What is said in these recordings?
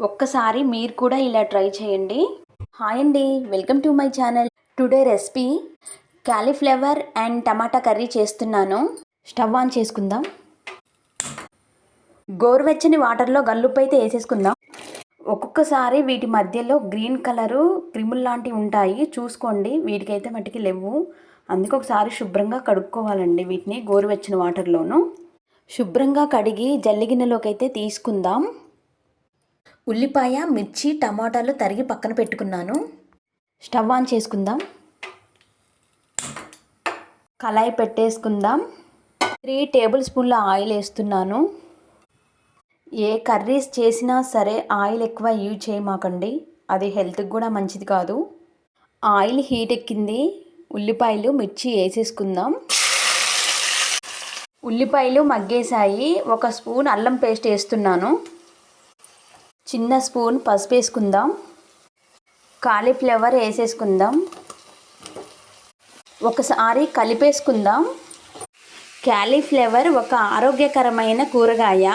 ఒక్కసారి మీరు కూడా ఇలా ట్రై చేయండి. హాయ్ అండి, welcome to my channel. Today recipe cauliflower and tomato curry చేస్తున్నాను. స్టవ్ ఆన్ చేసుకుందాం. గోరువెచ్చని వాటర్లో గల్లుప్పు అయితే వేసేసుకుందాం. ఒక్కొక్కసారి వీటి మధ్యలో గ్రీన్ కలరు క్రిములు లాంటివి ఉంటాయి, చూసుకోండి. వీటికైతే మట్టికి లేవు, అందుకే ఒకసారి శుభ్రంగా కడుక్కోవాలండి. వీటిని గోరువెచ్చని వాటర్లోను శుభ్రంగా కడిగి జల్లిగిన్నెలోకి అయితే తీసుకుందాం. ఉల్లిపాయ, మిర్చి, టమాటాలు తరిగి పక్కన పెట్టుకున్నాను. స్టవ్ ఆన్ చేసుకుందాం. కళాయి పెట్టేసుకుందాం. 3 టేబుల్ స్పూన్ల ఆయిల్ వేస్తున్నాను. ఏ కర్రీస్ చేసినా సరే ఆయిల్ ఎక్కువ యూజ్ చేయమాకండి, అది హెల్త్కి కూడా మంచిది కాదు. ఆయిల్ హీట్ ఎక్కింది. ఉల్లిపాయలు, మిర్చి వేసేసుకుందాం. ఉల్లిపాయలు మగ్గేసాయి. 1 స్పూన్ అల్లం పేస్ట్ వేస్తున్నాను. చిన్న స్పూన్ పసుపు వేసుకుందాం. కాలీఫ్లవర్ వేసేసుకుందాం. ఒకసారి కలిపేసుకుందాం. కాలీఫ్లవర్ ఒక ఆరోగ్యకరమైన కూరగాయ.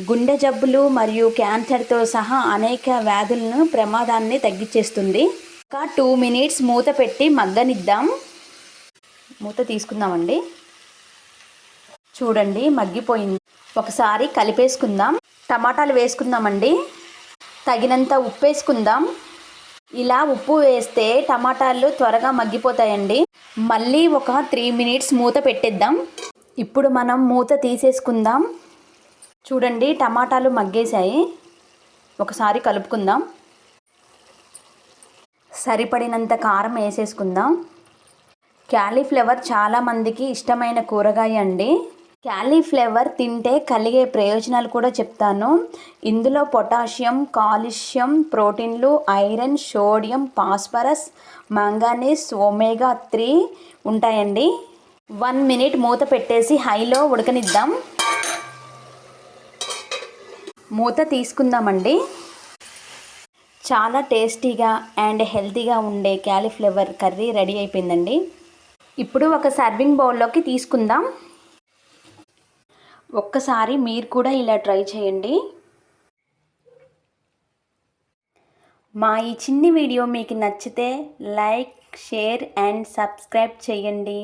గుండె జబ్బులు మరియు క్యాన్సర్తో సహా అనేక వ్యాధులను ప్రమాదాన్ని తగ్గించేస్తుంది. ఒక 2 మినిట్స్ మూత పెట్టి మగ్గనిద్దాం. మూత తీసుకుందామండి. చూడండి, మగ్గిపోయింది. ఒకసారి కలిపేసుకుందాం. టమాటాలు వేసుకుందామండి. తగినంత ఉప్పు వేసుకుందాం. ఇలా ఉప్పు వేస్తే టమాటాలు త్వరగా మగ్గిపోతాయండి. మళ్ళీ ఒక 3 మినిట్స్ మూత పెట్టేద్దాం. ఇప్పుడు మనం మూత తీసేసుకుందాం. చూడండి, టమాటాలు మగ్గేశాయి. ఒకసారి కలుపుకుందాం. సరిపడినంత కారం వేసేసుకుందాం. కాలీఫ్లవర్ చాలామందికి ఇష్టమైన కూరగాయ అండి. కాలీఫ్లవర్ తింటే కలిగే ప్రయోజనాలు కూడా చెప్తాను. ఇందులో పొటాషియం, కాల్షియం, ప్రోటీన్లు, iron, sodium, phosphorus, manganese, omega 3 ఉంటాయండి. 1 మినిట్ మూత పెట్టేసి హైలో ఉడకనిద్దాం. మూత తీసుకుందామండి. చాలా టేస్టీగా అండ్ హెల్తీగా ఉండే కాలీఫ్లవర్ కర్రీ రెడీ అయిపోయిందండి. ఇప్పుడు ఒక సర్వింగ్ బౌల్లోకి తీసుకుందాం. ఒక్కసారి మీరు కూడా ఇలా ట్రై చేయండి. మా ఈ చిన్ని వీడియో మీకు నచ్చితే లైక్, షేర్ అండ్ సబ్స్క్రైబ్ చేయండి.